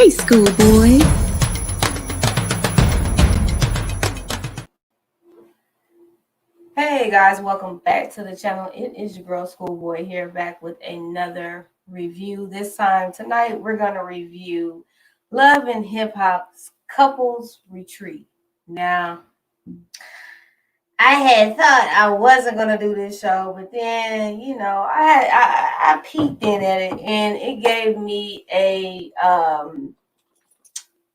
Hey, schoolboy. Hey guys, welcome back to the channel. It is your girl Schoolboy here, back with another review. This time tonight we're going to review Love and Hip Hop's Couples Retreat. Now, I had thought I wasn't going to do this show, but then, I peeked in at it and it gave me a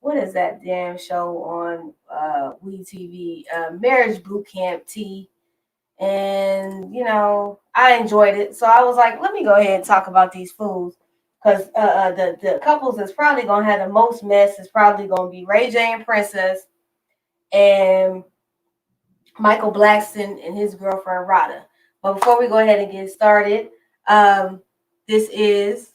what is that damn show on WeTV? Marriage Boot Camp T. And I enjoyed it, so I was like, let me go ahead and talk about these fools, because the couples that's probably gonna have the most mess is probably gonna be Ray J and Princess, and Michael Blackston and his girlfriend Rada. But before we go ahead and get started, this is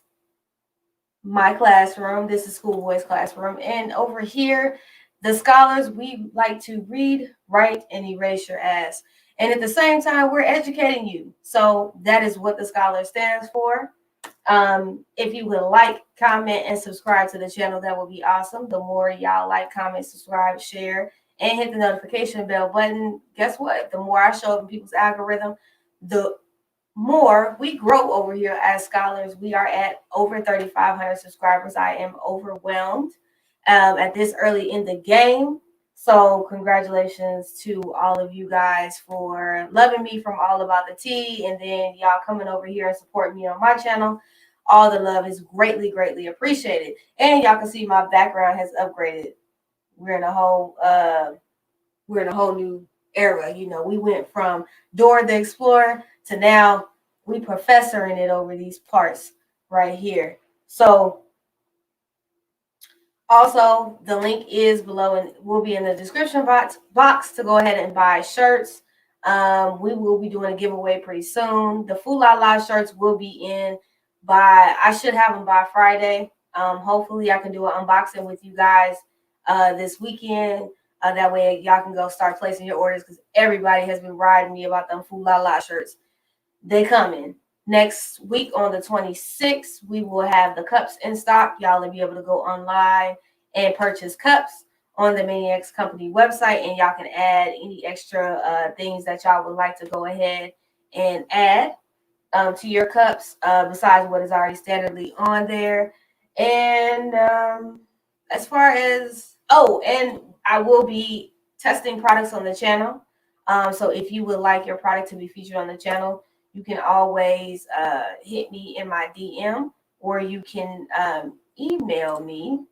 my classroom. This is Schoolboy's classroom, and over here, the scholars, we like to read, write, and erase your ass. And at the same time, we're educating you. So that is what the scholar stands for. If you would like, comment, and subscribe to the channel, that would be awesome. The more y'all like, comment, subscribe, share, and hit the notification bell button, guess what? The more I show up in people's algorithm, the more we grow over here as scholars. We are at over 3,500 subscribers. I am overwhelmed at this early in the game. So congratulations to all of you guys for loving me from All About the Tea, and then y'all coming over here and supporting me on my channel. All the love is greatly, greatly appreciated. And y'all can see my background has upgraded. We're in a whole new era. We went from Dora the Explorer to now we professoring it over these parts right here. So also, the link is below and will be in the description box to go ahead and buy shirts. We will be doing a giveaway pretty soon. The Foo La La shirts will be in I should have them by Friday. Hopefully I can do an unboxing with you guys this weekend. That way y'all can go start placing your orders, because everybody has been riding me about them Foo La La shirts. They coming. Next week on the 26th, we will have the cups in stock. Y'all will be able to go online and purchase cups on the Maniacs Company website, and y'all can add any extra things that y'all would like to go ahead and add to your cups besides what is already standardly on there. And as far as, and I will be testing products on the channel. So if you would like your product to be featured on the channel, you can always hit me in my DM, or you can email me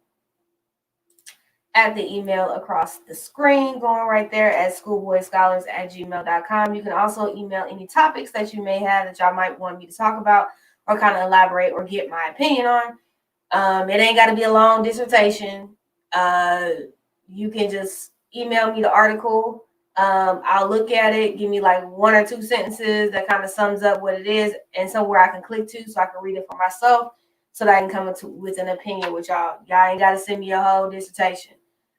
at the email across the screen going right there at schoolboyscholars@gmail.com. You can also email any topics that you may have that y'all might want me to talk about or kind of elaborate or get my opinion on. It ain't got to be a long dissertation. You can just email me the article. I'll look at it, give me like 1 or 2 sentences that kind of sums up what it is, and somewhere I can click to so I can read it for myself, so that I can come with an opinion with y'all. Y'all ain't got to send me a whole dissertation.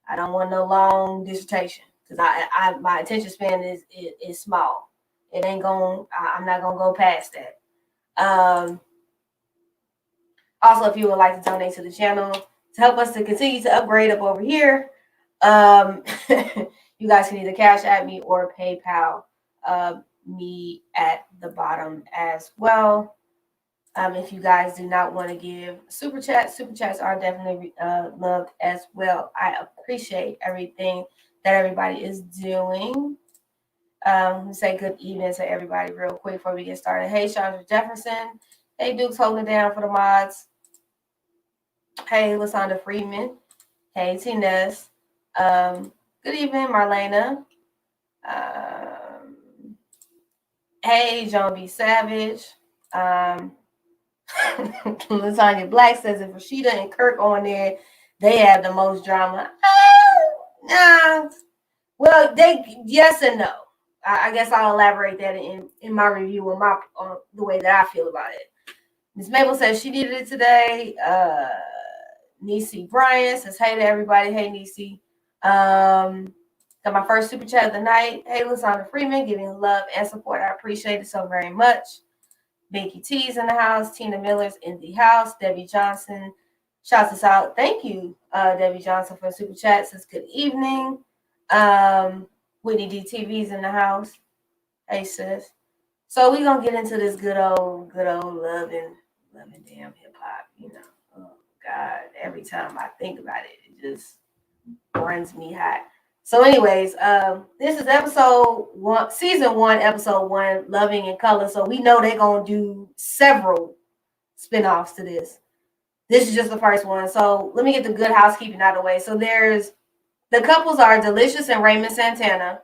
I don't want no long dissertation, because my attention span is small. It ain't going. I'm not gonna go past that. Also, if you would like to donate to the channel to help us to continue to upgrade up over here, you guys can either Cash at me or PayPal me at the bottom as well. If you guys do not want to give super chats are definitely loved as well. I appreciate everything that everybody is doing. Say good evening to everybody real quick before we get started. Hey, Chandra Jefferson. Hey, Duke's holding it down for the mods. Hey, Lasanda Freeman. Hey, T-Ness. Good evening, Marlena. Hey, John B. Savage. Lasagna Black says if Rashida and Kirk on there, they have the most drama. Nah. Well, yes and no. I guess I'll elaborate that in my review on the way that I feel about it. Miss Mabel says she needed it today. Niecy Bryan says hey to everybody. Hey, Niecy. Got my first super chat of the night. Hey, Lasandra Freeman, giving love and support. I appreciate it so very much. Binky T's in the house. Tina Miller's in the house. Debbie Johnson Shouts us out. Thank you, Debbie Johnson, for super chat. Says good evening. Whitney DTV's in the house. Hey sis. So we're gonna get into this good old loving damn hip hop, you know. Oh God, every time I think about it, it just burns me hot. So, anyways, this is episode one, season one, episode one, Loving in Color. So we know they're gonna do several spinoffs to this. This is just the first one. So let me get the good housekeeping out of the way. So there's the couples are Delicious and Raymond Santana,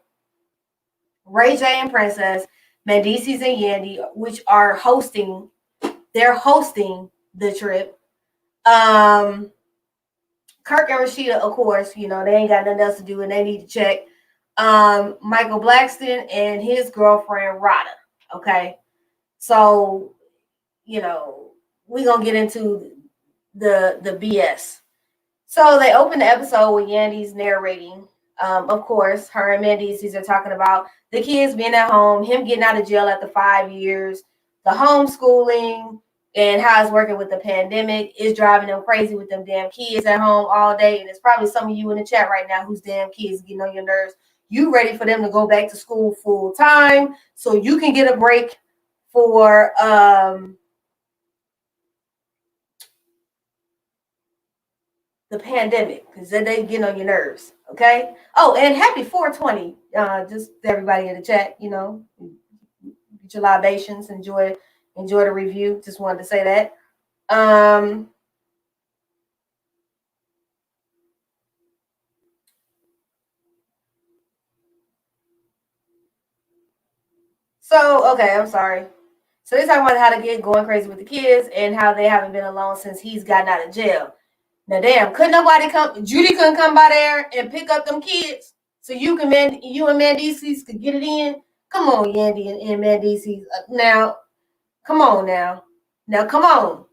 Ray J and Princess, Mendices and Yandy, which are hosting. They're hosting the trip. Kirk and Rashida, of course, you know, they ain't got nothing else to do and they need to check. Michael Blackston and his girlfriend, Rada. Okay. So, you know, we're going to get into the BS. So they open the episode with Yandy's narrating. Of course, her and Mendices are talking about the kids being at home, him getting out of jail after 5 years, the homeschooling, and how it's working with the pandemic is driving them crazy with them damn kids at home all day. And it's probably some of you in the chat right now whose damn kids getting on your nerves. You ready for them to go back to school full time so you can get a break for the pandemic, because then they get on your nerves. Okay. Oh, and happy 420. Just everybody in the chat, you know, get your libations, enjoy the review. Just wanted to say that. So, okay, I'm sorry. So they're talking about how to get going crazy with the kids and how they haven't been alone since he's gotten out of jail. Now, damn, couldn't nobody come? Judy couldn't come by there and pick up them kids so you and Mendices could get it in. Come on, Yandy and Mendices. Now, come on now. Now, come on.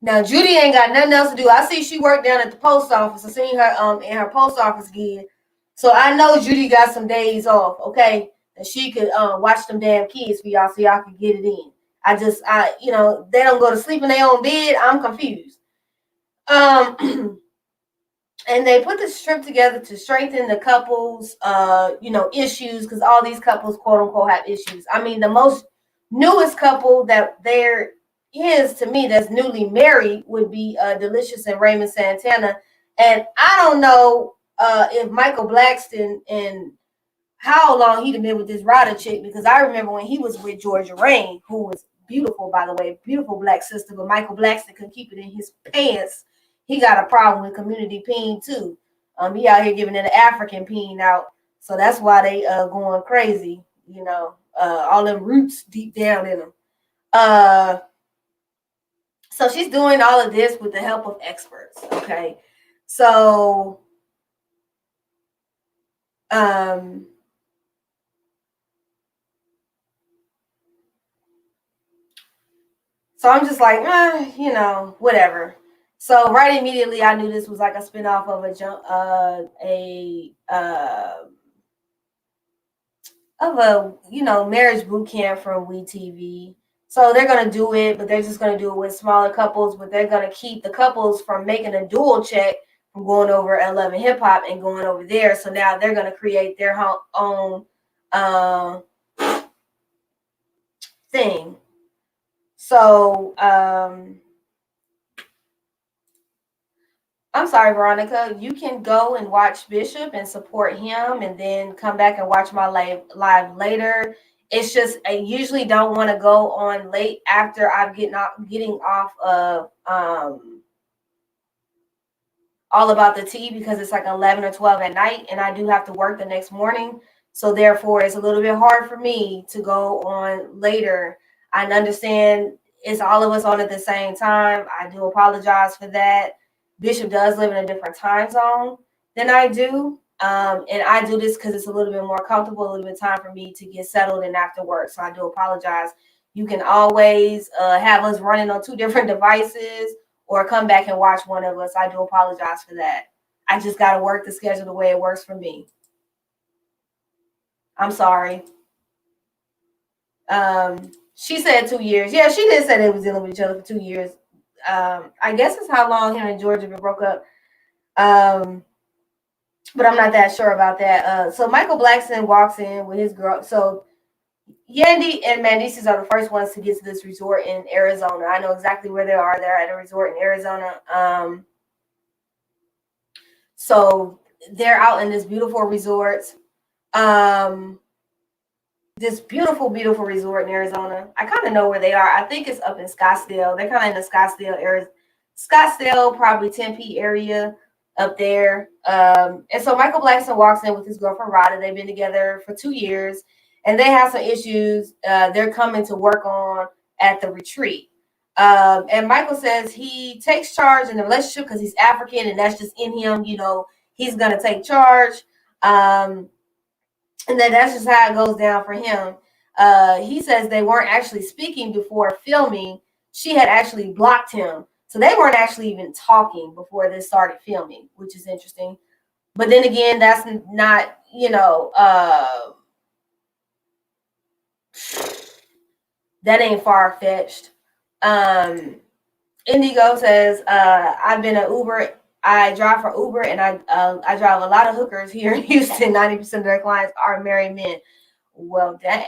Now, Judy ain't got nothing else to do. I see she worked down at the post office. I seen her in her post office gig. So I know Judy got some days off, okay? And she could watch them damn kids for y'all so y'all could get it in. You know, they don't go to sleep in their own bed. I'm confused. And they put this trip together to strengthen the couples, you know, issues, because all these couples, quote unquote, have issues. I mean, the most newest couple that there is to me that's newly married would be Delicious and Raymond Santana. And I don't know if Michael Blackston and how long he'd been with this Ryder chick, because I remember when he was with Georgia Rain, who was beautiful, by the way, beautiful black sister, but Michael Blackston couldn't keep it in his pants. He got a problem with community peen too. He out here giving it an African peen out, so that's why they going crazy. You know, all them roots deep down in them. So she's doing all of this with the help of experts. Okay, so So I'm just like, you know, whatever. So right immediately, I knew this was like a spinoff of you know, marriage boot camp from WeTV. So they're gonna do it, but they're just gonna do it with smaller couples. But they're gonna keep the couples from making a dual check from going over L&HH and going over there. So now they're gonna create their own thing. So I'm sorry, Veronica. You can go and watch Bishop and support him and then come back and watch my live later. It's just I usually don't want to go on late after I'm getting off of All About the Tea, because it's like 11 or 12 at night and I do have to work the next morning. So therefore, it's a little bit hard for me to go on later. I understand it's all of us on at the same time. I do apologize for that. Bishop does live in a different time zone than I do. And I do this because it's a little bit more comfortable, a little bit of time for me to get settled and after work. So I do apologize. You can always have us running on two different devices or come back and watch one of us. I do apologize for that. I just got to work the schedule the way it works for me. I'm sorry. She said 2 years. Yeah, she did say they was dealing with each other for 2 years. I guess it's how long him and Georgia been broke up. But I'm not that sure about that. So Michael Blackson walks in with his girl. So Yandy and Mandices are the first ones to get to this resort in Arizona. I know exactly where they are. They're at a resort in Arizona. So they're out in this beautiful resort. This beautiful, beautiful resort in Arizona. I kind of know where they are. I think it's up in Scottsdale. They're kind of in the Scottsdale area. Scottsdale, probably Tempe area up there. And so Michael Blackson walks in with his girlfriend, Rada. They've been together for 2 years, and they have some issues they're coming to work on at the retreat. And Michael says he takes charge in the relationship because he's African, and that's just in him. You know, he's going to take charge. And then that's just how it goes down for him. He says they weren't actually speaking before filming. She had actually blocked him. So they weren't actually even talking before this started filming, which is interesting. But then again, that's not, that ain't far-fetched. Indigo says, I've been an Uber. I drive for Uber, and I drive a lot of hookers here in Houston. 90% of their clients are married men. Well, dang.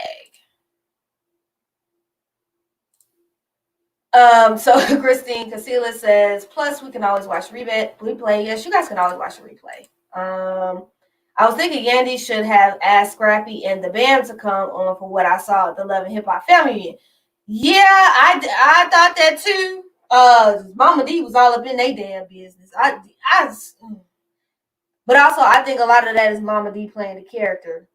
So Christine Casilla says, plus we can always watch replay. Yes, you guys can always watch the replay. I was thinking Yandy should have asked Scrappy and the band to come on for what I saw at the Love and Hip Hop Family Reunion. Yeah, I thought that too. Mama D was all up in their damn business. But also I think a lot of that is Mama D playing the character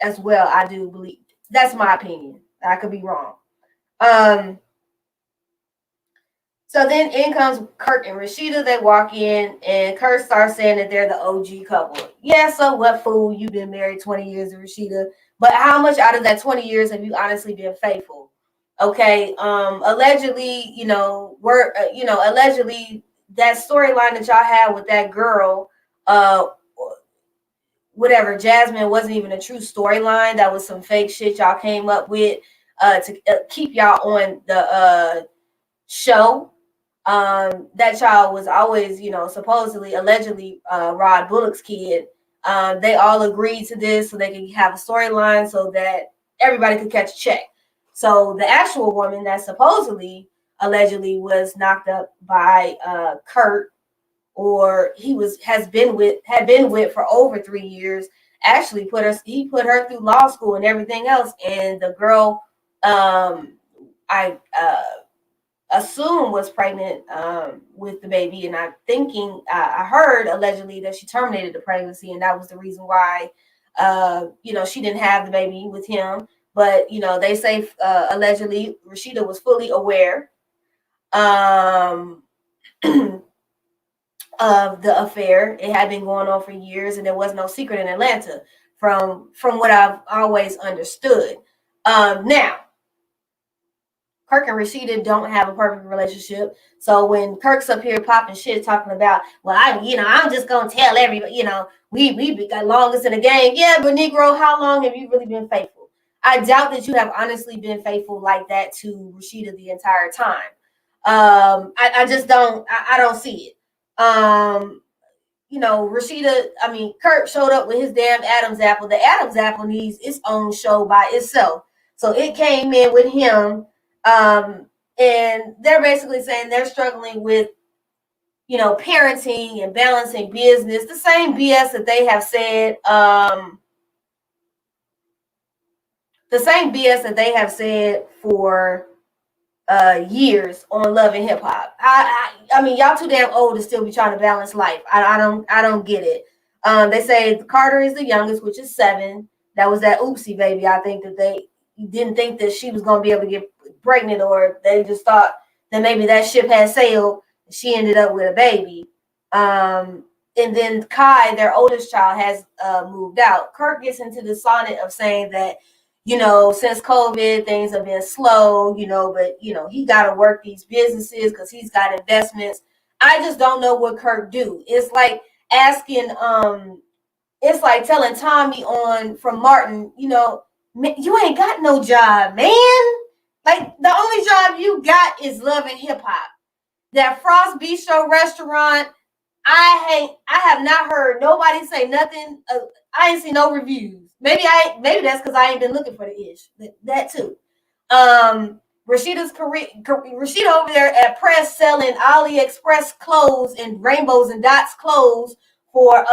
as well. I do believe that's my opinion. I could be wrong. So then in comes Kirk and Rashida. They walk in, and Kirk starts saying that they're the OG couple. Yeah, so what, fool? You've been married 20 years to Rashida. But how much out of that 20 years have you honestly been faithful? Okay, allegedly, allegedly that storyline that y'all had with that girl, whatever, Jasmine, wasn't even a true storyline. That was some fake shit y'all came up with to keep y'all on the show. That child was always, supposedly, allegedly, Rod Bullock's kid. They all agreed to this so they could have a storyline so that everybody could catch a check. So the actual woman that supposedly, allegedly, was knocked up by Kurt, or had been with for over 3 years, actually put her through law school and everything else. And the girl, I assume was pregnant with the baby, and I'm thinking I heard allegedly that she terminated the pregnancy, and that was the reason why she didn't have the baby with him. But they say allegedly Rashida was fully aware of the affair. It had been going on for years, and there was no secret in Atlanta from what I've always understood. Now Kirk and Rashida don't have a perfect relationship. So when Kirk's up here popping shit, talking about, well, I'm just gonna tell everybody, we got longest in the game. Yeah, but Negro, how long have you really been faithful? I doubt that you have honestly been faithful like that to Rashida the entire time. I just don't. I don't see it. Rashida. Kirk showed up with his damn Adam's apple. The Adam's apple needs its own show by itself. So it came in with him. And they're basically saying they're struggling with, parenting and balancing business, the same BS that they have said, for years on Love and Hip Hop. I mean, y'all too damn old to still be trying to balance life. I don't get it. They say Carter is the youngest, which is 7. That was that oopsie baby. I think that they didn't think that she was going to be able to get pregnant, or they just thought that maybe that ship had sailed and she ended up with a baby. And then Kai, their oldest child, has moved out. Kirk gets into the sonnet of saying that, since COVID, things have been slow, but, he got to work these businesses because he's got investments. I just don't know what Kirk do. It's like asking, it's like telling Tommy from Martin, you ain't got no job, man. Like, the only job you got is Love and Hip Hop. That Frost Bistro restaurant, I have not heard nobody say nothing. I ain't seen no reviews. Maybe that's because I ain't been looking for the ish. That too. Rashida over there at Press selling AliExpress clothes and rainbows and dots clothes for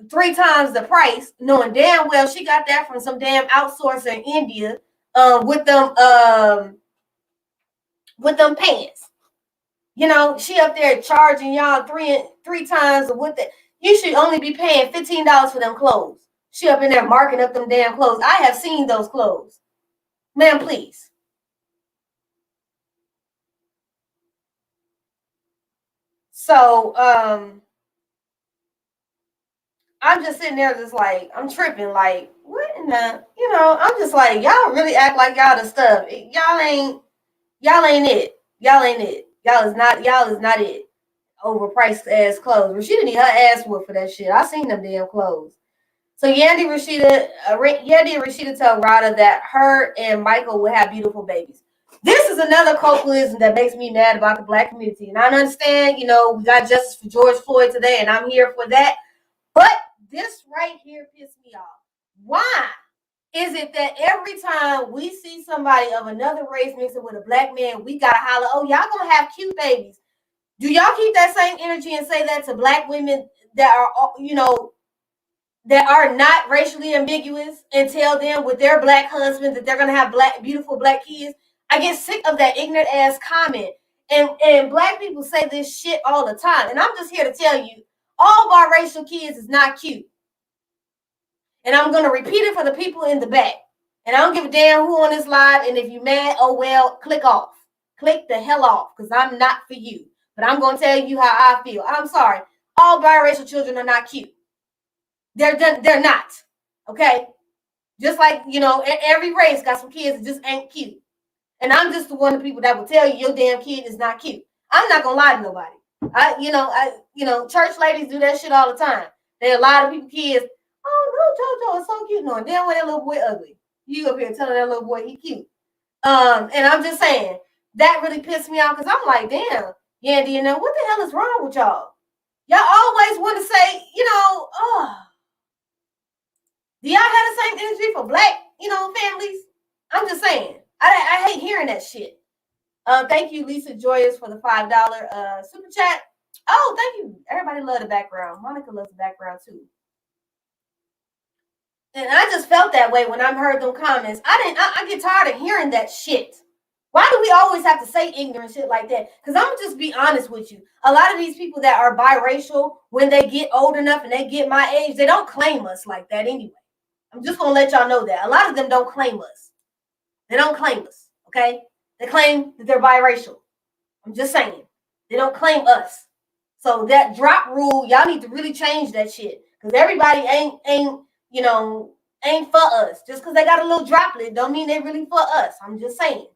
3 times the price, knowing damn well she got that from some damn outsourcer in India with them pants. You know, she up there charging y'all three times of what you should only be paying $15 for them clothes. She up in there marking up them damn clothes. I have seen those clothes. Ma'am, please. So, I'm just sitting there just like, I'm tripping, like, what in the, I'm just like, y'all really act like y'all the stuff. Y'all ain't it. Y'all ain't it. Y'all is not it. Overpriced ass clothes. Rashida need her ass whooped for that shit. I seen them damn clothes. So Yandy and Rashida tell Rada that her and Michael will have beautiful babies. This is another coupleism that makes me mad about the black community. And I understand, we got justice for George Floyd today, and I'm here for that. But this right here pissed me off. Why is it that every time we see somebody of another race mixing with a black man, we gotta holler, oh, y'all gonna have cute babies? Do y'all keep that same energy and say that to black women that are, that are not racially ambiguous and tell them with their black husband that they're gonna have beautiful black kids? I get sick of that ignorant ass comment. And black people say this shit all the time. And I'm just here to tell you, all biracial kids is not cute. And I'm gonna repeat it for the people in the back. And I don't give a damn who on this live. And if you mad, oh well, click off. Click the hell off, because I'm not for you. But I'm gonna tell you how I feel. I'm sorry. All biracial children are not cute. They're not. Okay? Just like, every race got some kids that just ain't cute. And I'm just the one of the people that will tell you your damn kid is not cute. I'm not gonna lie to nobody. Church ladies do that shit all the time. There are a lot of people, kids, oh no, JoJo is so cute. No, damn well that little boy ugly. You up here telling that little boy he cute. And I'm just saying, that really pissed me off because I'm like, damn, Yandy, what the hell is wrong with y'all? Y'all always want to say, do y'all have the same energy for black, families? I'm just saying. I hate hearing that shit. Thank you, Lisa Joyous, for the $5 super chat. Oh, thank you. Everybody love the background. Monica loves the background too. And I just felt that way when I heard them comments. I get tired of hearing that shit. Why do we always have to say ignorant shit like that? Because I'm going to just be honest with you. A lot of these people that are biracial, when they get old enough and they get my age, they don't claim us like that anyway. I'm just going to let y'all know that. A lot of them don't claim us. They don't claim us, okay? They claim that they're biracial. I'm just saying. They don't claim us. So that drop rule, y'all need to really change that shit. Because everybody ain't for us. Just because they got a little droplet don't mean they really for us. I'm just saying.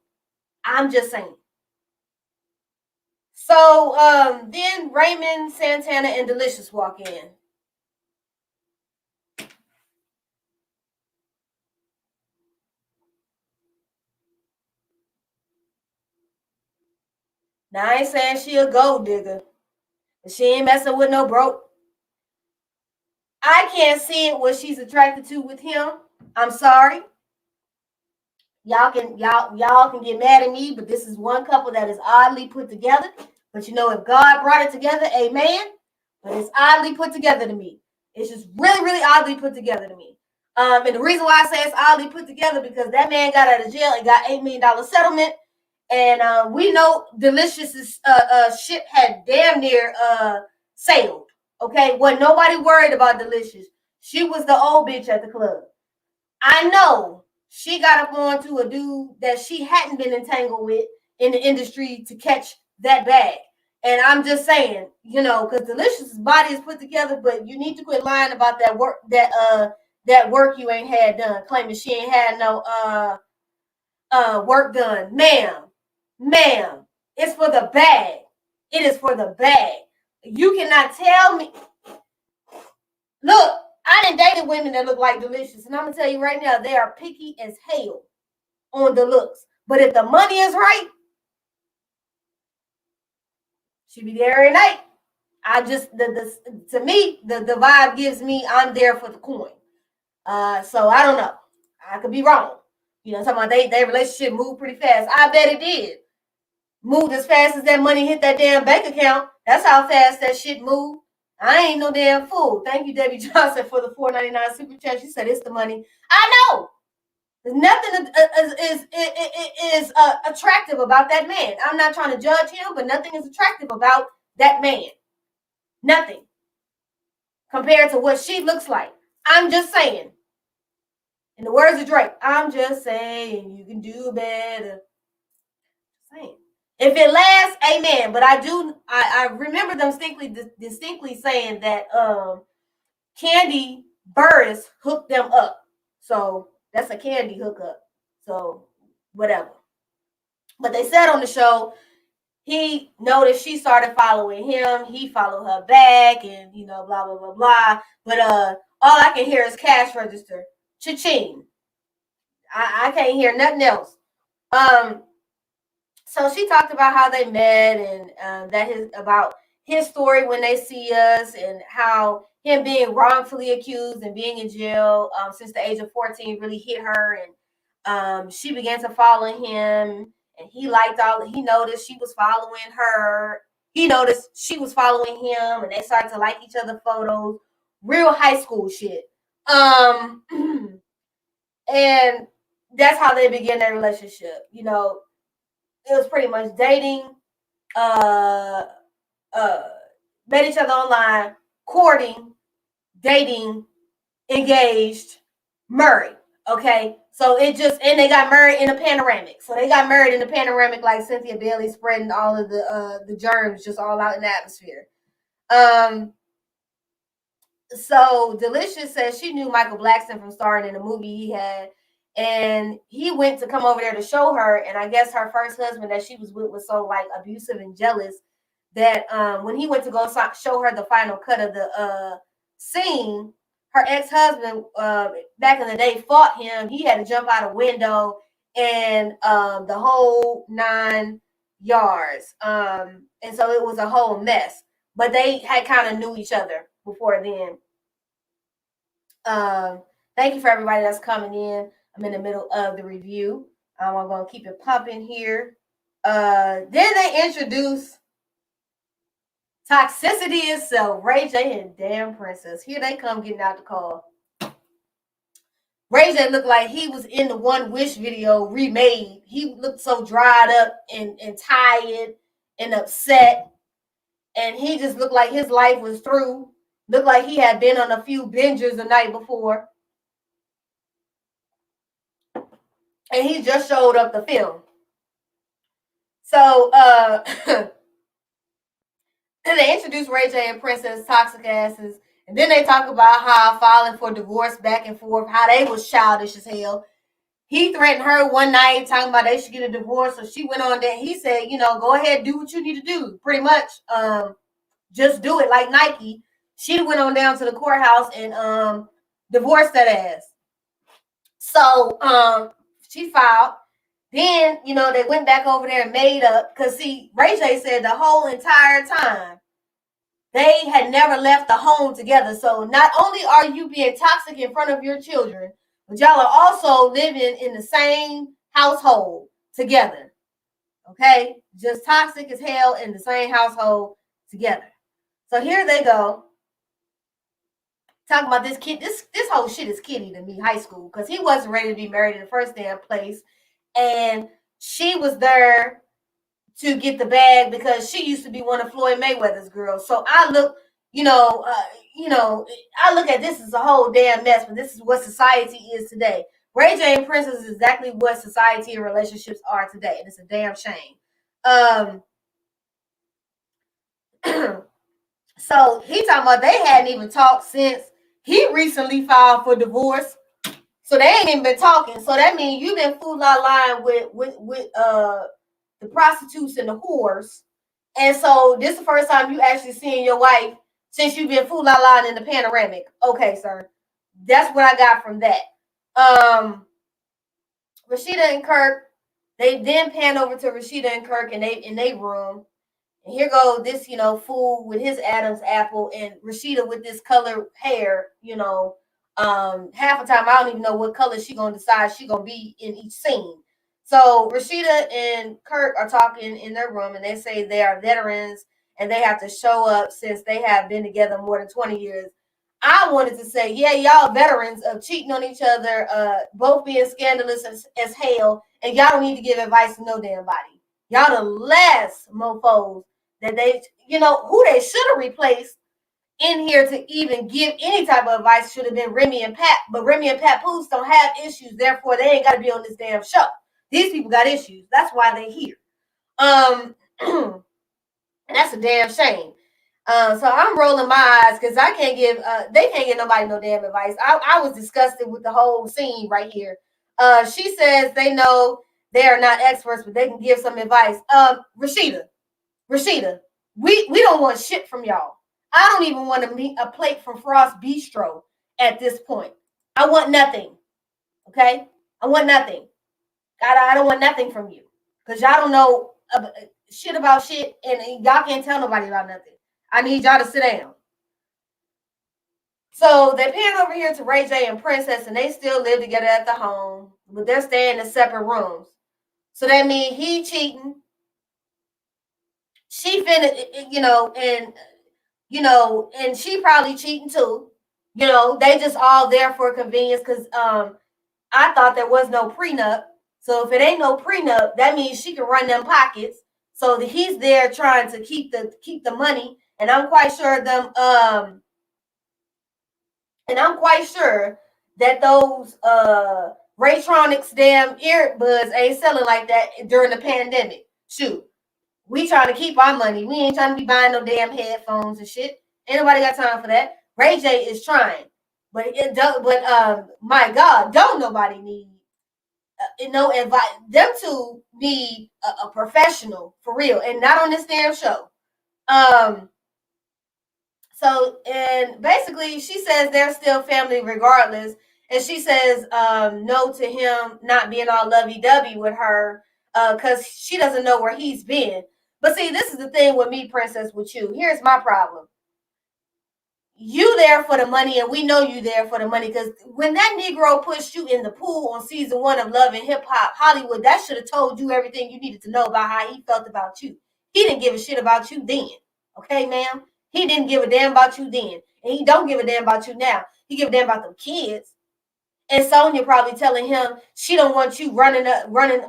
So then Raymond, Santana, and Delicious walk in. Now I ain't saying she a gold digger. But she ain't messing with no broke. I can't see it what she's attracted to with him. I'm sorry. Y'all can get mad at me, but this is one couple that is oddly put together. But if God brought it together, amen. But it's oddly put together to me. It's just really, really oddly put together to me. And the reason why I say it's oddly put together because that man got out of jail and got $8 million settlement. And we know Delicious's ship had damn near sailed. Okay, wasn't nobody worried about Delicious. She was the old bitch at the club. I know she got up on to a dude that she hadn't been entangled with in the industry to catch that bag. And I'm just saying, because Delicious's body is put together, but you need to quit lying about that work that work you ain't had done, claiming she ain't had no work done. Ma'am, it's for the bag. It is for the bag. You cannot tell me. Look, I done dated women that look like Delicious, and I'm gonna tell you right now, they are picky as hell on the looks. But if the money is right, She be there every night. I just to me the vibe gives me I'm there for the coin. So I don't know. I could be wrong. You know, talking about they relationship moved pretty fast. I bet it did. Moved as fast as that money hit that damn bank account. That's how fast that shit moved. I ain't no damn fool. Thank you, Debbie Johnson, for the $4.99 super chat. She said it's the money. I know. There's nothing is attractive about that man. I'm not trying to judge him, but nothing is attractive about that man. Nothing. Compared to what she looks like. I'm just saying. In the words of Drake, I'm just saying you can do better. Saying. If it lasts, amen. But I remember them distinctly saying that Candy Burris hooked them up. So that's a Candy hookup. So whatever. But they said on the show, he noticed she started following him. He followed her back and, you know, blah, blah, blah, blah. But all I can hear is cash register. Cha-ching. I can't hear nothing else. So she talked about how they met and about his story when they see us and how him being wrongfully accused and being in jail since the age of 14 really hit her. And she began to follow him and he noticed she was following her. He noticed she was following him and they started to like each other's photos. Real high school shit. And that's how they began their relationship. You know, it was pretty much dating, met each other online, courting, dating, engaged, married. Okay. So and they got married in a panoramic. So they got married in a panoramic like Cynthia Bailey, spreading all of the germs just all out in the atmosphere. So Delicious says she knew Michael Blackson from starring in a movie he had. And he went to come over there to show her. And I guess her first husband that she was with was so like abusive and jealous that when he went to go show her the final cut of the scene, her ex-husband back in the day fought him. He had to jump out a window and the whole 9 yards. And so it was a whole mess. But they had kind of knew each other before then. Thank you for everybody that's coming in. I'm in the middle of the review. I'm going to keep it pumping here. Then they introduce Toxicity itself. Ray J and Damn Princess. Here they come getting out the car. Ray J looked like he was in the One Wish video remade. He looked so dried up and tired and upset. And he just looked like his life was through. Looked like he had been on a few bingers the night before. And he just showed up to film. So they introduced Ray J and Princess toxic asses. And then they talk about how filing for divorce back and forth, how they was childish as hell. He threatened her one night talking about they should get a divorce. So she went on there. He said, you know, go ahead, do what you need to do. Pretty much. Just do it like Nike. She went on down to the courthouse and divorced that ass. So she filed. Then, you know, they went back over there and made up. Because, see, Ray J said the whole entire time they had never left the home together. So not only are you being toxic in front of your children, but y'all are also living in the same household together. Okay? Just toxic as hell in the same household together. So here they go. Talking about this kid. This whole shit is kiddie to me, high school. Because he wasn't ready to be married in the first damn place. And she was there to get the bag because she used to be one of Floyd Mayweather's girls. So I look, I look at this as a whole damn mess, but this is what society is today. Ray J and Princess is exactly what society and relationships are today. And it's a damn shame. So he talking about they hadn't even talked since he recently filed for divorce. So they ain't even been talking. So that means you've been fool la line with the prostitutes and the whores. And so this is the first time you actually seeing your wife since you've been fool la line in the panoramic. Okay, sir. That's what I got from that. Rashida and Kirk, they then pan over to Rashida and Kirk in their room. And here go this, fool with his Adam's apple and Rashida with this color hair, half the time I don't even know what color she gonna decide she gonna be in each scene. So Rashida and Kurt are talking in their room and they say they are veterans and they have to show up since they have been together more than 20 years. I wanted to say, yeah, y'all veterans of cheating on each other, both being scandalous as hell, and y'all don't need to give advice to no damn body. Y'all the last mofos that they, who they should have replaced in here to even give any type of advice should have been Remy and Pat. But Remy and Pat Poose don't have issues, therefore they ain't got to be on this damn show. These people got issues. That's why they here. That's a damn shame. So I'm rolling my eyes because I can't give. They can't give nobody no damn advice. I was disgusted with the whole scene right here. She says they know they are not experts, but they can give some advice. Rashida, we don't want shit from y'all. I don't even want to meet a plate from Frost Bistro at this point. I want nothing. Okay, I want nothing. I don't want nothing from you because y'all don't know shit about shit, and y'all can't tell nobody about nothing. I need y'all to sit down. So they pan over here to Ray J and Princess, and they still live together at the home, but they're staying in separate rooms. So that means he cheating, she finna, and she probably cheating too. They just all there for convenience because I thought there was no prenup. So if it ain't no prenup, that means she can run them pockets. So that he's there trying to keep the money, and I'm quite sure that those Raytronics damn earbuds ain't selling like that during the pandemic. Shoot, we trying to keep our money. We ain't trying to be buying no damn headphones and shit. Ain't nobody got time for that. Ray J is trying, but my God, don't nobody need no advice. Them two need a professional for real, and not on this damn show. So, and basically, she says they're still family regardless. And she says no to him not being all lovey-dovey with her because she doesn't know where he's been. But see, this is the thing with me, Princess, with you. Here's my problem. You there for the money, and we know you there for the money because when that Negro pushed you in the pool on season 1 of Love and Hip Hop Hollywood, that should have told you everything you needed to know about how he felt about you. He didn't give a shit about you then. Okay, ma'am? He didn't give a damn about you then. And he don't give a damn about you now. He give a damn about them kids. And Sonya probably telling him she don't want you running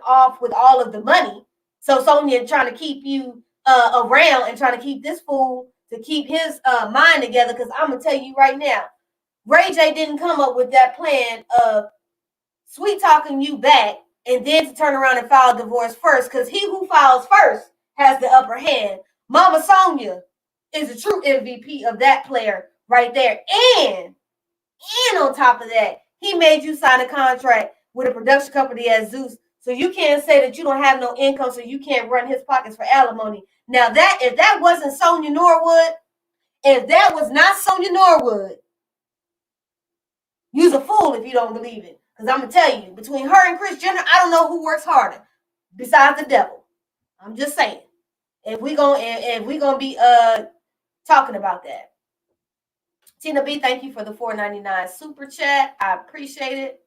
off with all of the money. So Sonya trying to keep you around and trying to keep this fool to keep his mind together. Because I'm going to tell you right now, Ray J didn't come up with that plan of sweet talking you back and then to turn around and file divorce first. Because he who files first has the upper hand. Mama Sonya is a true MVP of that player right there. And on top of that, he made you sign a contract with a production company as Zeus. So you can't say that you don't have no income, so you can't run his pockets for alimony. Now that if that wasn't Sonya Norwood, if that was not Sonya Norwood, you's a fool if you don't believe it. Because I'm gonna tell you, between her and Kris Jenner, I don't know who works harder besides the devil. I'm just saying. If we gonna be talking about that. Tina B, thank you for the $4.99 super chat. I appreciate it.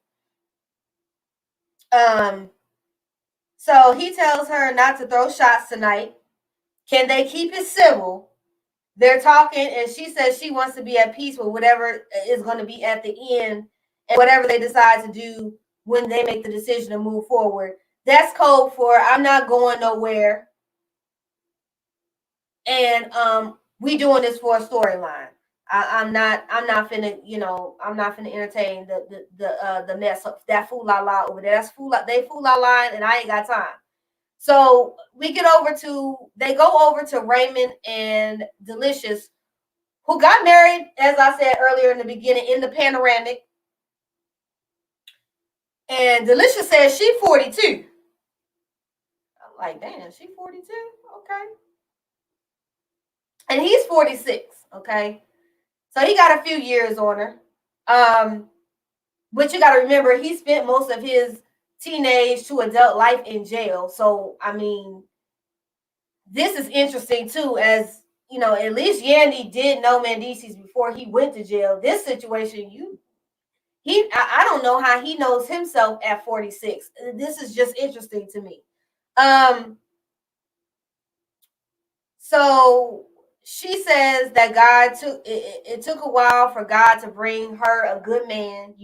So he tells her not to throw shots tonight. Can they keep it civil? They're talking, and she says she wants to be at peace with whatever is going to be at the end and whatever they decide to do when they make the decision to move forward. That's code for I'm not going nowhere. And we doing this for a storyline. I'm not finna, I'm not finna entertain the mess of that fool la la over there. That's fool la la, and I ain't got time. So they go over to Raymond and Delicious, who got married, as I said earlier in the beginning, in the panoramic. And Delicious says she's 42. I'm like, damn, she's 42? Okay. And he's 46, okay? So he got a few years on her. But you got to remember, he spent most of his teenage to adult life in jail. So, I mean, this is interesting too, as you know, at least Yandy did know Mendeecees before he went to jail. This situation, I don't know how he knows himself at 46. This is just interesting to me. So she says that God took it took a while for God to bring her a good man,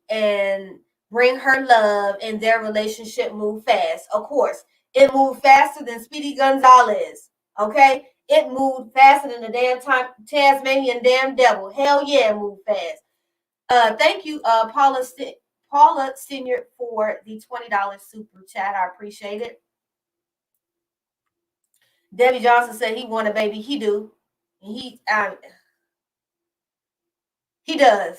and bring her love, and their relationship moved fast. Of course, it moved faster than Speedy Gonzalez. Okay, it moved faster than the damn Tasmanian damn devil. Hell yeah, it moved fast. Thank you, Paula Senior, for the $20 super chat. I appreciate it. Debbie Johnson said he want a baby. He do. He does.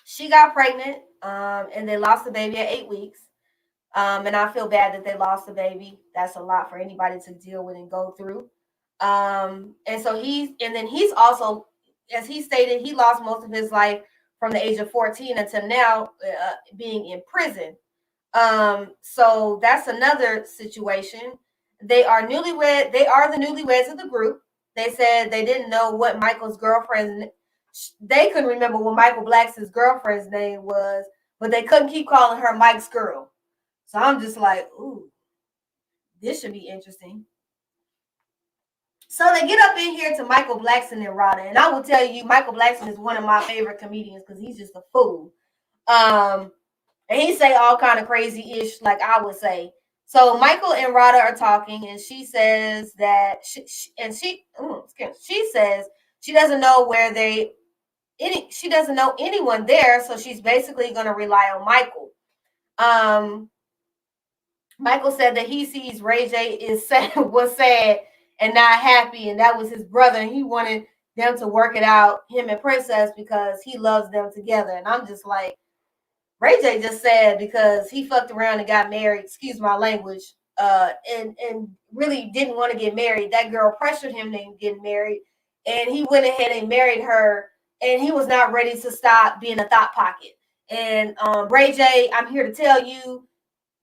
She got pregnant, and they lost the baby at 8 weeks. And I feel bad that they lost the baby. That's a lot for anybody to deal with and go through. And so he's also, as he stated, he lost most of his life from the age of 14 until now, being in prison. So that's another situation. They are newlywed. They are the newlyweds of the group. They said they didn't know what Michael's girlfriend. They couldn't remember what Michael Blackson's girlfriend's name was, but they couldn't keep calling her Mike's girl. So I'm just like, ooh, this should be interesting. So they get up in here to Michael Blackson and Rada, and I will tell you, Michael Blackson is one of my favorite comedians because he's just a fool. And he say all kind of crazy-ish, like I would say. So Michael and Rada are talking, and she says that she says she doesn't know she doesn't know anyone there, so she's basically going to rely on Michael. Michael said that he sees Ray J was sad and not happy, and that was his brother, and he wanted them to work it out, him and Princess, because he loves them together. And I'm just like, Ray J just said because he fucked around and got married, excuse my language, and really didn't want to get married. That girl pressured him to get married, and he went ahead and married her, and he was not ready to stop being a thought pocket. And Ray J, I'm here to tell you,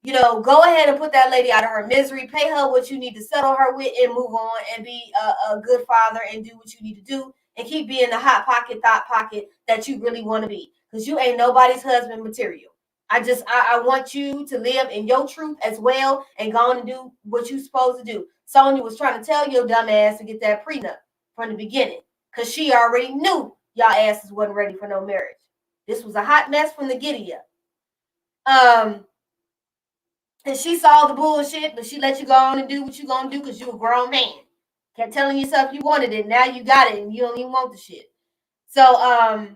go ahead and put that lady out of her misery. Pay her what you need to settle her with and move on and be a good father and do what you need to do and keep being the hot pocket, thought pocket that you really want to be. Because you ain't nobody's husband material. I want you to live in your truth as well and go on and do what you're supposed to do. Sonya was trying to tell your dumb ass to get that prenup from the beginning because she already knew y'all asses wasn't ready for no marriage. This was a hot mess from the giddy up. And she saw the bullshit, but she let you go on and do what you gonna do because you a grown man. Kept telling yourself you wanted it. Now you got it and you don't even want the shit. So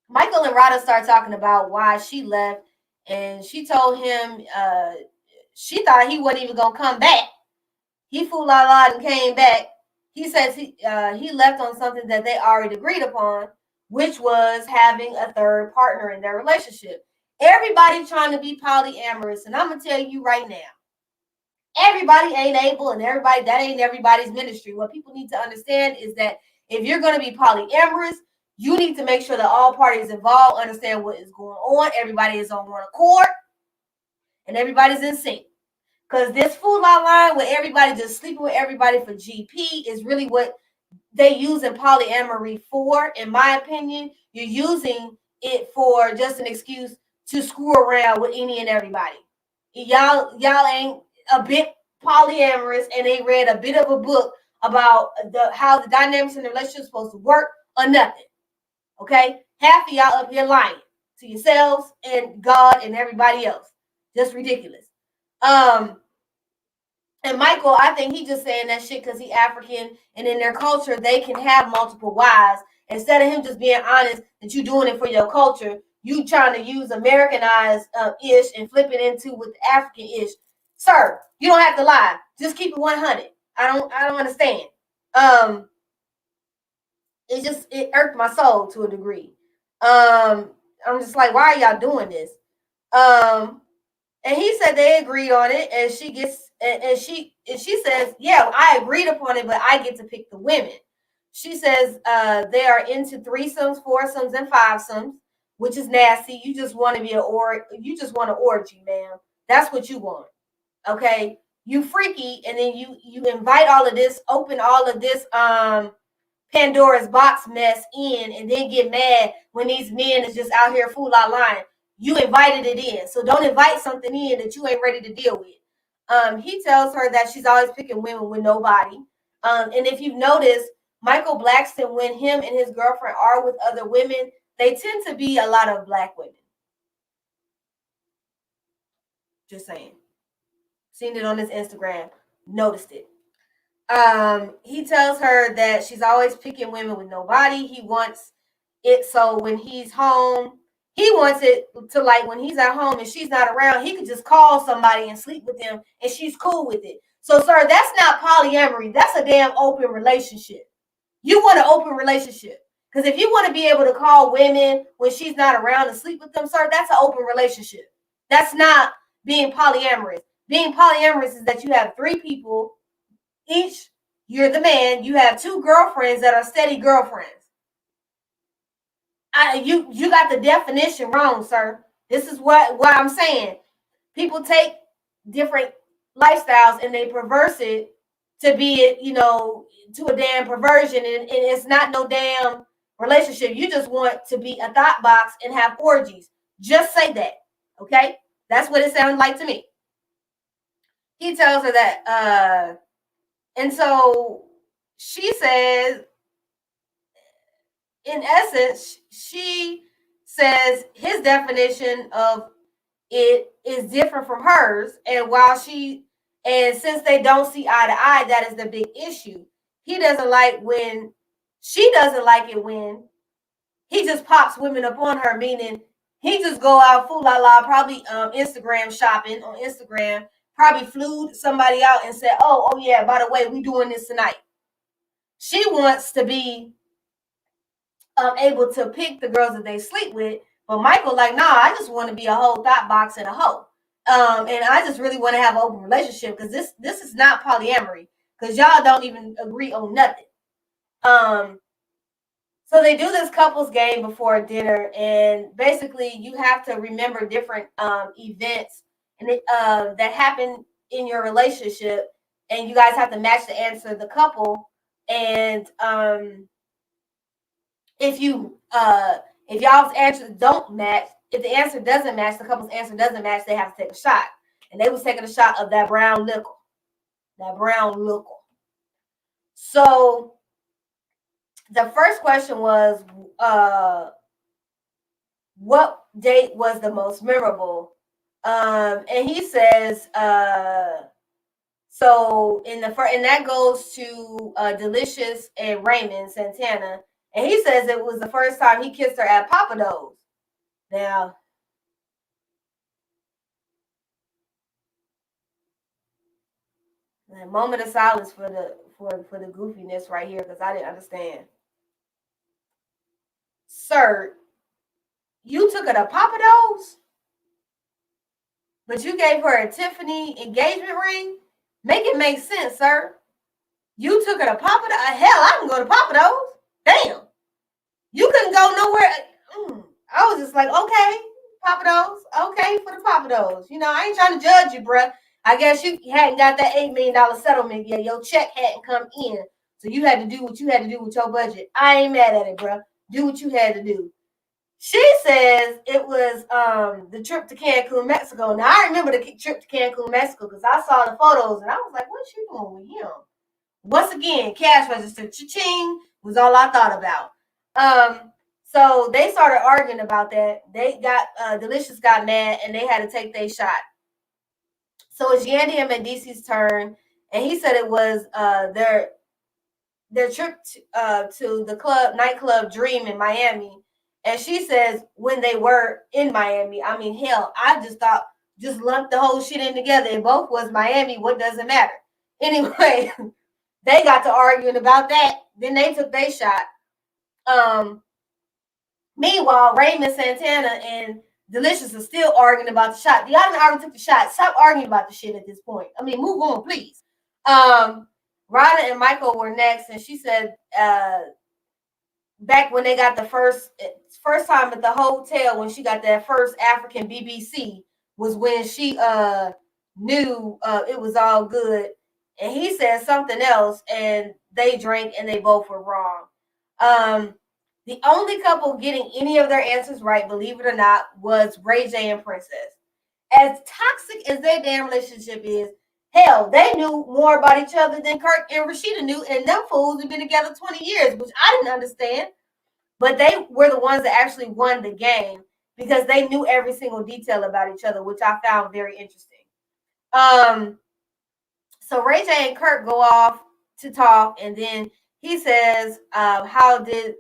Michael and Rada start talking about why she left, and she told him she thought he wasn't even gonna come back. He fool la la and came back. He says he left on something that they already agreed upon, which was having a third partner in their relationship. Everybody trying to be polyamorous, and I'm gonna tell you right now, everybody ain't able, and that ain't everybody's ministry. What people need to understand is that if you're gonna be polyamorous, you need to make sure that all parties involved understand what is going on. Everybody is on one accord, and everybody's in sync. Because this fool line with everybody just sleeping with everybody for GP is really what they use in polyamory for, in my opinion. You're using it for just an excuse to screw around with any and everybody. Y'all ain't a bit polyamorous and ain't read a bit of a book about how the dynamics in the relationship is supposed to work or nothing. Okay? Half of y'all up here lying to yourselves and God and everybody else. Just ridiculous. And Michael, I think he just saying that shit because he African, and in their culture, they can have multiple wives. Instead of him just being honest that you doing it for your culture, you trying to use Americanized ish and flip it into with African ish. Sir, you don't have to lie. Just keep it 100. I don't understand. It irked my soul to a degree. I'm just like, why are y'all doing this? And he said they agreed on it, and she says, yeah, I agreed upon it, but I get to pick the women. She says they are into threesomes, foursomes, and fivesomes, which is nasty. You just want to be you just want an orgy, man. That's what you want. Okay, you freaky, and then you invite all of this, open all of this Pandora's box mess in, and then get mad when these men is just out here fool out lying. You invited it in, so don't invite something in that you ain't ready to deal with. He tells her that she's always picking women with nobody. And if you've noticed, Michael Blackston, when him and his girlfriend are with other women, they tend to be a lot of black women. Just saying. Seen it on his Instagram, noticed it. He tells her that she's always picking women with nobody. He wants it so when he's home, he wants it to, like, when he's at home and she's not around, he could just call somebody and sleep with them and she's cool with it. So, sir, that's not polyamory. That's a damn open relationship. You want an open relationship. Because if you want to be able to call women when she's not around and sleep with them, sir, that's an open relationship. That's not being polyamorous. Being polyamorous is that you have 3 people, each, you're the man, you have 2 girlfriends that are steady girlfriends. You got the definition wrong, sir. This is what I'm saying. People take different lifestyles and they perverse it to be it, to a damn perversion, and it's not no damn relationship. You just want to be a thought box and have orgies. Just say that, okay? That's what it sounds like to me. He tells her that, and so she says, in essence, she says his definition of it is different from hers. And since they don't see eye to eye, that is the big issue. She doesn't like it when he just pops women up on her, meaning he just go out fool la la, probably Instagram shopping on Instagram, probably flew somebody out and said, oh yeah, by the way, we doing this tonight. She wants to be able to pick the girls that they sleep with, but Michael like, nah, I just want to be a whole thought box and a hoe, and I just really want to have an open relationship, because this is not polyamory, because y'all don't even agree on nothing. So they do this couples game before dinner, and basically you have to remember different events and that happen in your relationship, and you guys have to match the answer of the couple. And if y'all's answers don't match, if the answer doesn't match, the couple's answer doesn't match, they have to take a shot. And they was taking a shot of that brown liquor. So the first question was, what date was the most memorable? And he says, so and that goes to Delicious and Raymond Santana. And he says it was the first time he kissed her at Papa Do's. Now, a moment of silence for the goofiness right here, because I didn't understand. Sir, you took her to Papa Do's, but you gave her a Tiffany engagement ring? Make it make sense, sir. You took her to Papa Do's? Hell, I can go to Papa Do's. Damn. You couldn't go nowhere. I was just like, okay, Papa Do's. Okay, for the Papa Do's. I ain't trying to judge you, bruh. I guess you hadn't got that $8 million settlement yet. Your check hadn't come in. So you had to do what you had to do with your budget. I ain't mad at it, bruh. Do what you had to do. She says it was the trip to Cancun, Mexico. Now, I remember the trip to Cancun, Mexico, because I saw the photos, and I was like, what's she doing with him? Once again, cash register, cha-ching, was all I thought about. So they started arguing about that. They got, Delicious got mad, and they had to take their shot. So it's Yandy and Medici's turn, and he said it was their trip to the nightclub Dream in Miami. And she says when they were in Miami, I mean, hell, I just thought, just lumped the whole shit in together. It both was Miami. What does it matter? Anyway, they got to arguing about that. Then they took their shot. Meanwhile, Raymond Santana and Delicious are still arguing about the shot. Y'all didn't already took the shot. Stop arguing about the shit at this point. I mean, move on, please. Rhonda and Michael were next, and she said back when they got the first time at the hotel, when she got that first African BBC, was when she knew it was all good. And he said something else, and they drank, and they both were wrong. The only couple getting any of their answers right, believe it or not, was Ray J and Princess. As toxic as their damn relationship is, hell, they knew more about each other than Kirk and Rashida knew, and them fools have been together 20 years, which I didn't understand. But they were the ones that actually won the game because they knew every single detail about each other, which I found very interesting. Um, so Ray J and Kirk go off to talk, and then he says, how did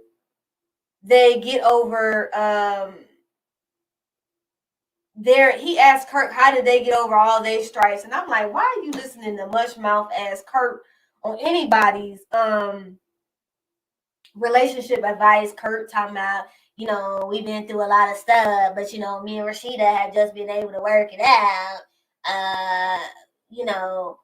they get over he asked Kirk, how did they get over all their strikes? And I'm like, why are you listening to mush mouth ass Kirk on anybody's relationship advice? Kirk talking about, we've been through a lot of stuff, but me and Rashida have just been able to work it out. You know,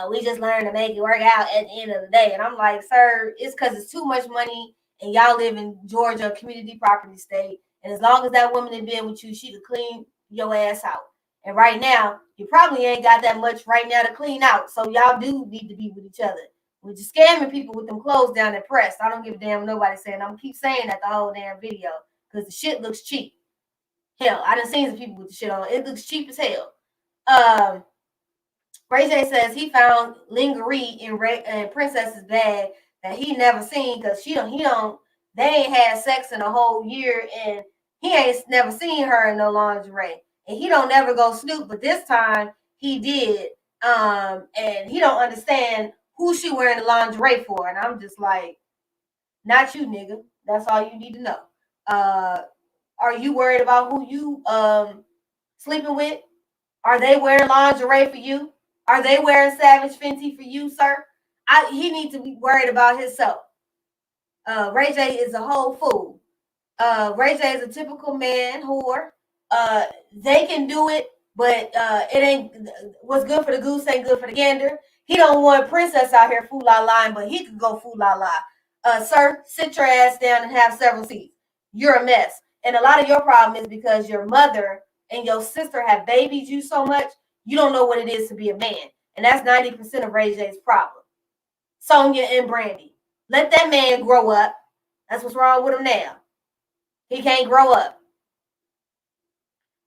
we just learned to make it work out at the end of the day. And I'm like, sir, it's because it's too much money and y'all live in Georgia, community property state. And as long as that woman had been with you, she could clean your ass out. And right now, you probably ain't got that much right now to clean out. So y'all do need to be with each other. We're just scamming people with them clothes down at press. I don't give a damn nobody saying. I'm gonna keep saying that the whole damn video because the shit looks cheap. Hell, I done seen some people with the shit on. It looks cheap as hell. Ray J says he found lingerie in Princess's bag that he never seen because they ain't had sex in a whole year and he ain't never seen her in no lingerie. And he don't never go snoop, but this time he did. And he don't understand who she wearing the lingerie for. And I'm just like, not you, nigga. That's all you need to know. Are you worried about who you sleeping with? Are they wearing lingerie for you? Are they wearing Savage Fenty for you, sir? He needs to be worried about himself. Ray J is a whole fool. Ray J is a typical man whore. They can do it, but it ain't what's good for the goose ain't good for the gander. He don't want Princess out here fool la la, but he could go fool la la. Sir, sit your ass down and have several seats. You're a mess. And a lot of your problem is because your mother and your sister have babied you so much, you don't know what it is to be a man. And that's 90% of Ray J's problem. Sonia and Brandy. Let that man grow up. That's what's wrong with him now. He can't grow up.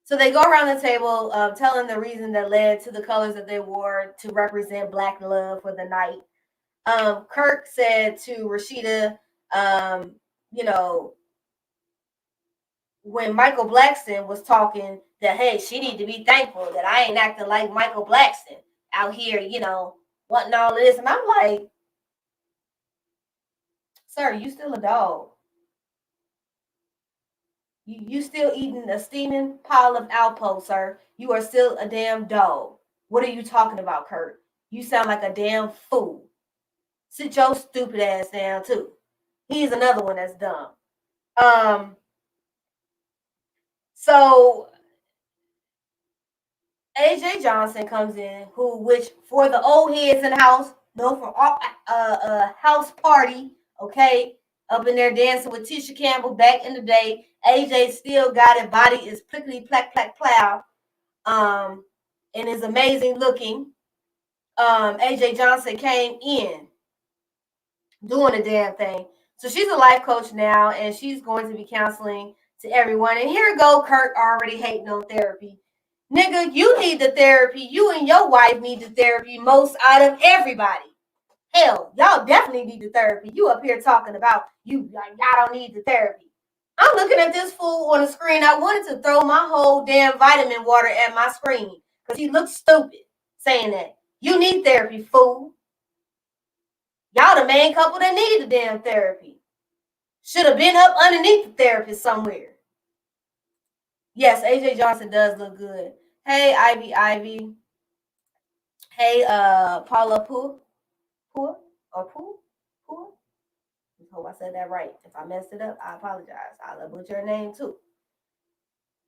So they go around the table telling the reason that led to the colors that they wore to represent Black love for the night. Kirk said to Rashida, when Michael Blackston was talking that, hey, she need to be thankful that I ain't acting like Michael Blackston out here, wanting all of this. And I'm like, sir, you still a dog. You still eating a steaming pile of Alpo, sir. You are still a damn dog. What are you talking about, Kurt? You sound like a damn fool. Sit your stupid ass down, too. He's another one that's dumb. So AJ Johnson comes in, which for the old heads in the house, for house party, okay, up in there dancing with Tisha Campbell back in the day. AJ still got it. Body is plickety plack plack plow, and is amazing looking. AJ Johnson came in doing the damn thing. So she's a life coach now, and she's going to be counseling to everyone. And here go Kurt already hating on therapy. Nigga, you need the therapy. You and your wife need the therapy most out of everybody. Hell, y'all definitely need the therapy. You up here talking about y'all don't need the therapy. I'm looking at this fool on the screen. I wanted to throw my whole damn vitamin water at my screen because he looks stupid saying that. You need therapy, fool. Y'all the main couple that needed the damn therapy. Should have been up underneath the therapist somewhere. Yes, AJ Johnson does look good. Hey, Ivy. Hey, Paula Pooh. I hope I said that right. If I messed it up, I apologize. I'll butcher her name too.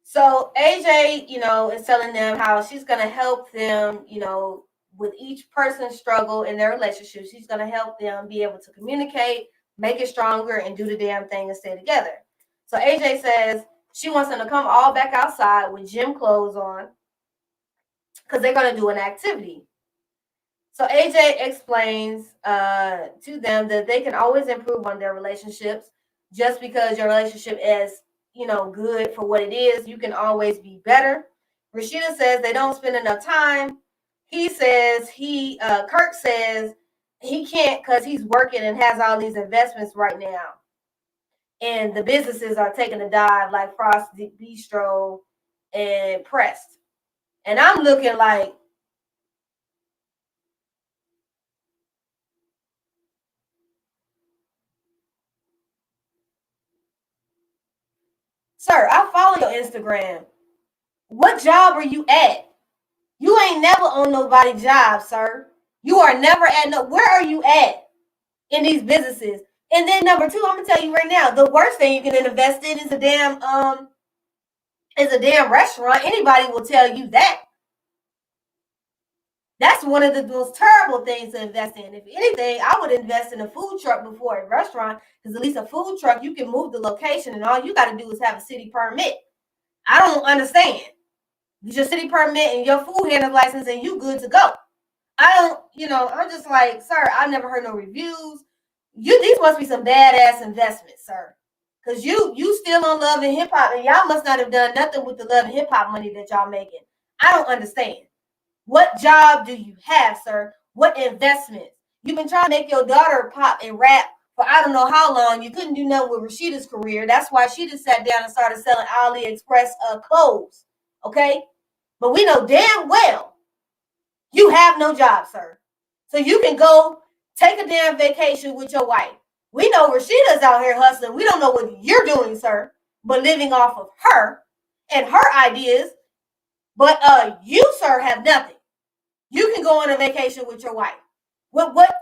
So AJ, is telling them how she's going to help them, with each person's struggle in their relationship. She's going to help them be able to communicate, make it stronger, and do the damn thing and stay together. So AJ says she wants them to come all back outside with gym clothes on. because they're going to do an activity. So AJ explains to them that they can always improve on their relationships. Just because your relationship is, good for what it is, you can always be better. Rashida says they don't spend enough time. He says Kirk says he can't because he's working and has all these investments right now. And the businesses are taking a dive like Frost Bistro and Pressed. And I'm looking like, sir, I follow your Instagram. What job are you at? You ain't never on nobody's job, sir. You are never at where are you at in these businesses? And then number two, I'm gonna tell you right now, the worst thing you can invest in is a damn restaurant. Anybody will tell you that. That's one of the most terrible things to invest in. If anything, I would invest in a food truck before a restaurant, because at least a food truck, you can move the location and all you got to do is have a city permit. I don't understand. Get your city permit and your food handler license and you good to go. I'm just like, sir, I've never heard no reviews. These must be some badass investments, sir. Because you still on Love and Hip Hop, and y'all must not have done nothing with the Love and Hip Hop money that y'all making. I don't understand. What job do you have, sir? What investments? You've been trying to make your daughter pop and rap for I don't know how long. You couldn't do nothing with Rashida's career. That's why she just sat down and started selling AliExpress clothes. Okay? But we know damn well you have no job, sir. So you can go take a damn vacation with your wife. We know Rashida's out here hustling. We don't know what you're doing, sir, but living off of her and her ideas. But you, sir, have nothing. You can go on a vacation with your wife. What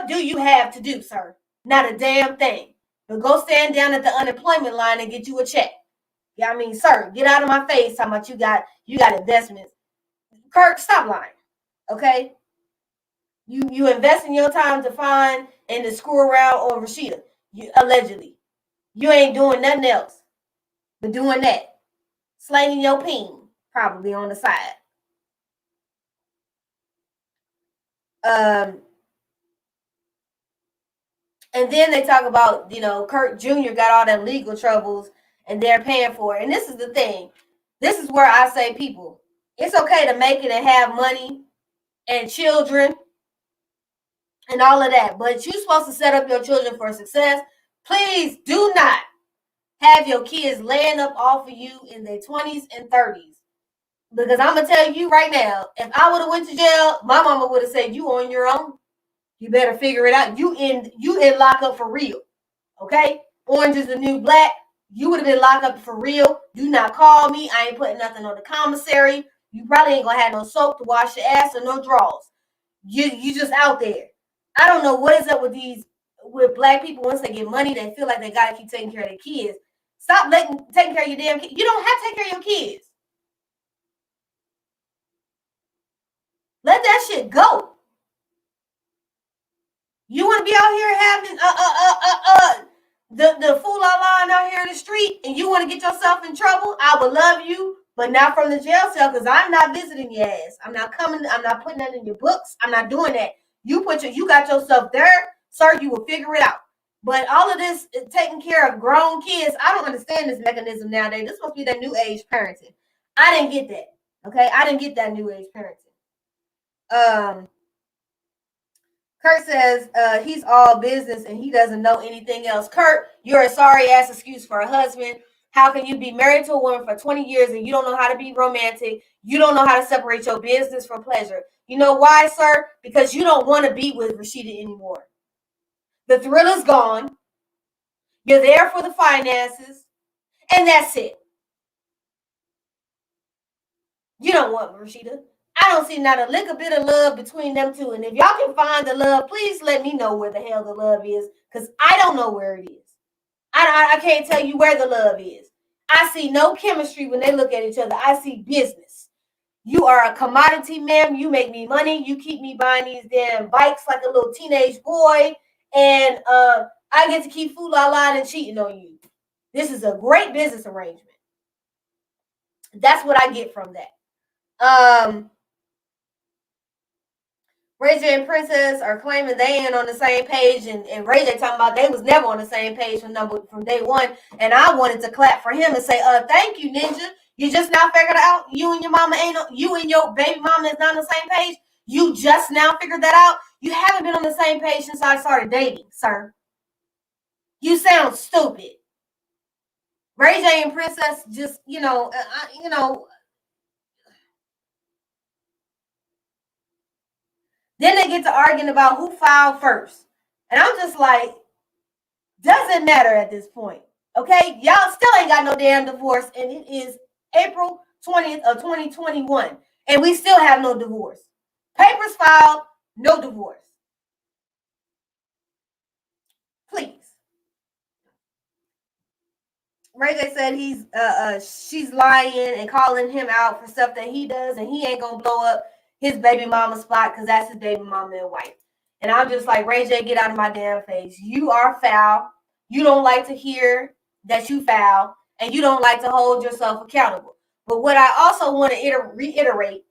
do you have to do, sir? Not a damn thing. But go stand down at the unemployment line and get you a check. Yeah, I mean, sir, get out of my face talking about you got investments. Kirk, stop lying. Okay? You invest in your time to find and to screw around on Rashida. Allegedly. You ain't doing nothing else but doing that. Slanging your peen, probably on the side. And then they talk about, Kirk Jr. got all them legal troubles and they're paying for it. And this is the thing. This is where I say, people, it's okay to make it and have money and children and all of that. But you're supposed to set up your children for success. Please do not have your kids laying up off of you in their 20s and 30s. Because I'm going to tell you right now, if I would have went to jail, my mama would have said, you on your own. You better figure it out. You in lockup for real. Okay? Orange is the new black. You would have been locked up for real. Do not call me. I ain't putting nothing on the commissary. You probably ain't going to have no soap to wash your ass or no drawers. You just out there. I don't know what is up with black people. Once they get money, they feel like they got to keep taking care of their kids. Stop taking care of your damn kids. You don't have to take care of your kids. Let that shit go. You want to be out here having the fool line out here in the street, and you want to get yourself in trouble? I would love you, but not from the jail cell, because I'm not visiting your ass. I'm not coming. I'm not putting that in your books. I'm not doing that. You got yourself there, sir. You will figure it out. But all of this taking care of grown kids, I don't understand this mechanism nowadays. This must be that new age parenting. I didn't get that. Okay, I didn't get that new age parenting. Kurt says he's all business and he doesn't know anything else. Kurt, you're a sorry ass excuse for a husband. How can you be married to a woman for 20 years and you don't know how to be romantic? You don't know how to separate your business from pleasure. You know why, sir? Because you don't want to be with Rashida anymore. The thrill is gone. You're there for the finances. And that's it. You don't want Rashida. I don't see not a lick a bit of love between them two. And if y'all can find the love, please let me know where the hell the love is, because I don't know where it is. I can't tell you where the love is. I see no chemistry when they look at each other. I see business. You are a commodity, ma'am. You make me money. You keep me buying these damn bikes like a little teenage boy. And I get to keep fooling and cheating on you. This is a great business arrangement. That's what I get from that. Ray J and Princess are claiming they ain't on the same page, and Ray J talking about they was never on the same page from day one. And I wanted to clap for him and say, thank you, Ninja. You just now figured out you and your mama you and your baby mama is not on the same page. You just now figured that out. You haven't been on the same page since I started dating, sir. You sound stupid. Ray J and Princess just, then they get to arguing about who filed first. And I'm just like, doesn't matter at this point. Okay? Y'all still ain't got no damn divorce. And it is April 20th of 2021. And we still have no divorce. Papers filed, no divorce. Please. Ray J said she's lying and calling him out for stuff that he does, and he ain't gonna blow up his baby mama spot because that's his baby mama in white. And I'm just like, Ray J, get out of my damn face. You are foul. You don't like to hear that you foul, and you don't like to hold yourself accountable. But what I also want to reiterate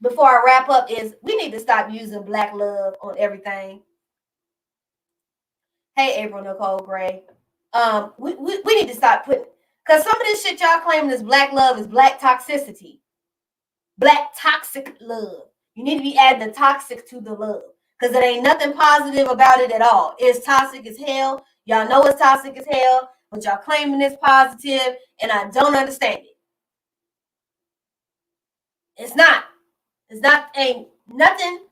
before I wrap up is we need to stop using black love on everything. Hey, April Nicole Gray. We need to stop putting, because some of this shit y'all claiming is black love is black toxicity. Black toxic love. You need to be adding the toxic to the love, because it ain't nothing positive about it at all. It's toxic as hell. Y'all know it's toxic as hell, but y'all claiming it's positive, and I don't understand it. It's not. Ain't nothing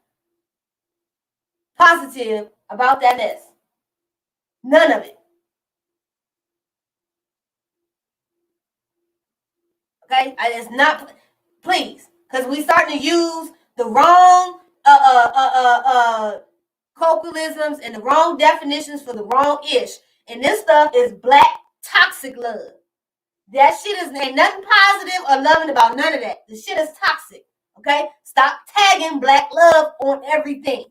positive about that mess. None of it. Okay? It's not, please, because we starting to use the wrong colloquialisms and the wrong definitions for the wrong ish. And this stuff is black toxic love. That shit ain't nothing positive or loving about none of that. The shit is toxic. Okay? Stop tagging black love on everything.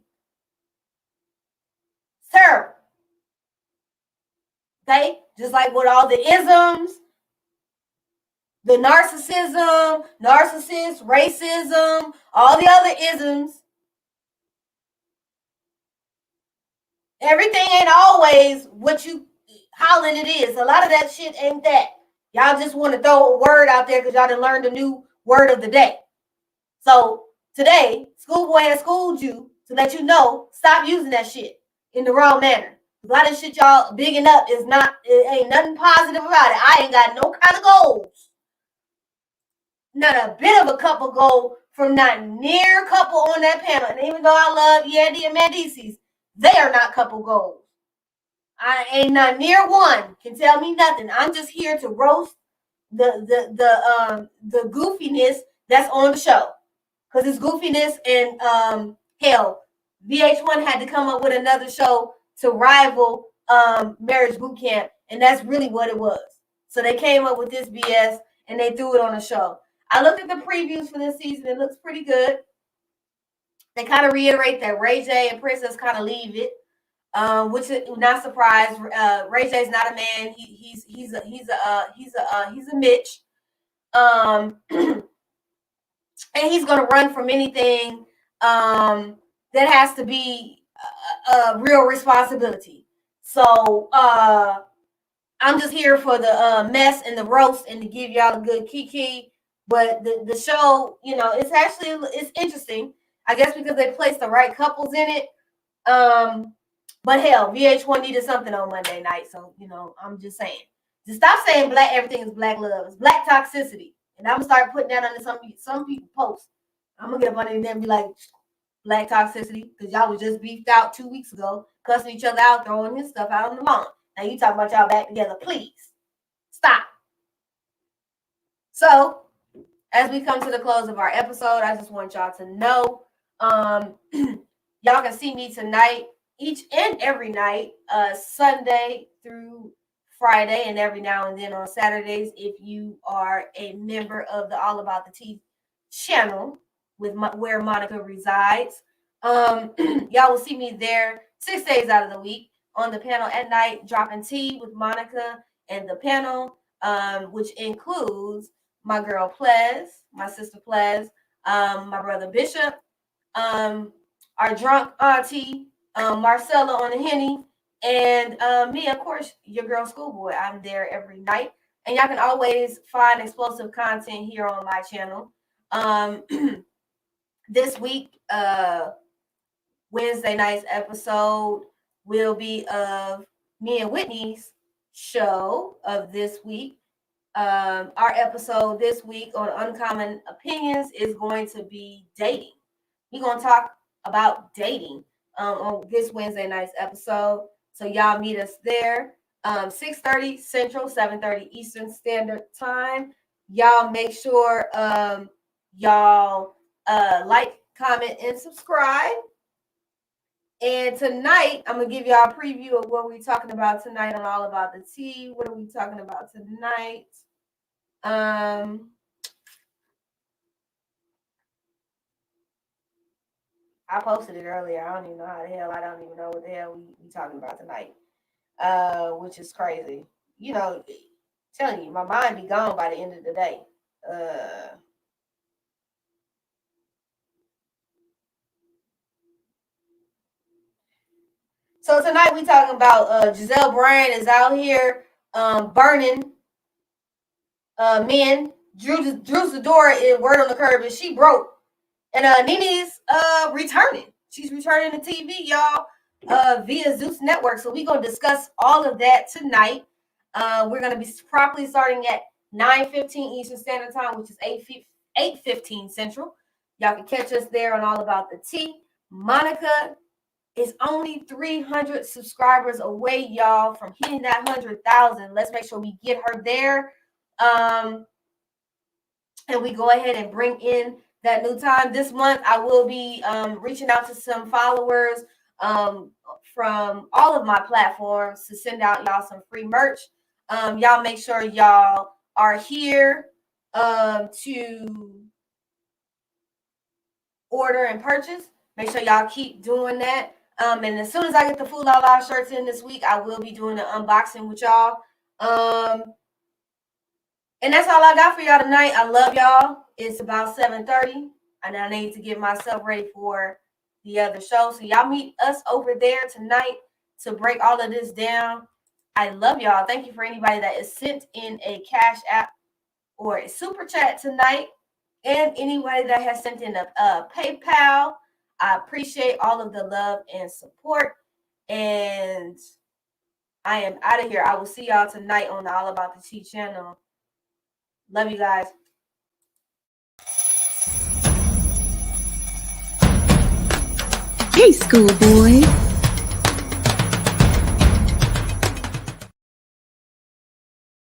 Terrible. Okay? Just like with all the isms, the narcissism, racism, all the other isms. Everything ain't always what you hollering it is. A lot of that shit ain't that. Y'all just want to throw a word out there because y'all done learned a new word of the day. So today, Schoolboy has schooled you to let you know, stop using that shit in the wrong manner. A lot of shit y'all bigging up it ain't nothing positive about it. I ain't got no kind of goals. Not a bit of a couple goal from not near couple on that panel. And even though I love Yandy and Mendices, they are not couple goals. I ain't not near one can tell me nothing. I'm just here to roast the goofiness that's on the show, because it's goofiness, and hell, VH1 had to come up with another show to rival Marriage Boot Camp, and that's really what it was. So they came up with this BS and they threw it on the show. I looked at the previews for this season. It looks pretty good. They kind of reiterate that Ray J and Princess kind of leave it, which is not surprised. Ray J's not a man. He's a Mitch, and he's gonna run from anything that has to be a real responsibility. So I'm just here for the mess and the roast and to give y'all a good kiki. But the show, it's interesting. I guess because they placed the right couples in it. But hell, VH1 needed something on Monday night. So, I'm just saying. Just stop saying black, everything is black love. It's black toxicity. And I'm going to start putting that under some people posts. I'm going to get up under them and be like, black toxicity, because y'all was just beefed out 2 weeks ago, cussing each other out, throwing his stuff out on the lawn. Now you talking about y'all back together. Please, stop. So, as we come to the close of our episode, I just want y'all to know, y'all can see me tonight, each and every night, Sunday through Friday, and every now and then on Saturdays, if you are a member of the All About the Tea channel with where Monica resides. Y'all will see me there 6 days out of the week on the panel at night, dropping tea with Monica and the panel, which includes my girl Plez, my sister Plez, my brother Bishop, our drunk auntie, Marcella on the Henny, and me, of course, your girl Schoolboy. I'm there every night. And y'all can always find explosive content here on my channel. This week, Wednesday night's episode will be of me and Whitney's show of this week. Our episode this week on Uncommon Opinions is going to be dating. We're going to talk about dating on this Wednesday night's episode. So y'all meet us there. 6:30 Central, 7:30 Eastern Standard Time. Y'all make sure y'all like, comment, and subscribe. And tonight, I'm going to give y'all a preview of what we're talking about tonight on All About the Tea. What are we talking about tonight? I posted it earlier. I don't even know how the hell. I don't even know what the hell we talking about tonight, which is crazy. You know, telling you, my mind be gone by the end of the day. So tonight we talking about Giselle Bryant is out here burning men. Drew Sidora in Word on the Curb, and she broke. And Nene's returning. She's returning to TV, y'all, via Zeus Network. So we're going to discuss all of that tonight. We're going to be properly starting at 9:15 Eastern Standard Time, which is 8:15 Central. Y'all can catch us there on All About the Tea. Monica is only 300 subscribers away, y'all, from hitting that 100,000. Let's make sure we get her there. And we go ahead and bring in that new time. This month, I will be reaching out to some followers from all of my platforms to send out y'all some free merch. Y'all make sure y'all are here to order and purchase. Make sure y'all keep doing that. And as soon as I get the Food Out Loud shirts in this week, I will be doing an unboxing with y'all. And that's all I got for y'all tonight. I love y'all. It's about 7:30, and I need to get myself ready for the other show. So y'all meet us over there tonight to break all of this down. I love y'all. Thank you for anybody that is sent in a Cash App or a Super Chat tonight, and anybody that has sent in a PayPal. I appreciate all of the love and support. And I am out of here. I will see y'all tonight on the All About the Tea channel. Love you guys. Hey, schoolboy.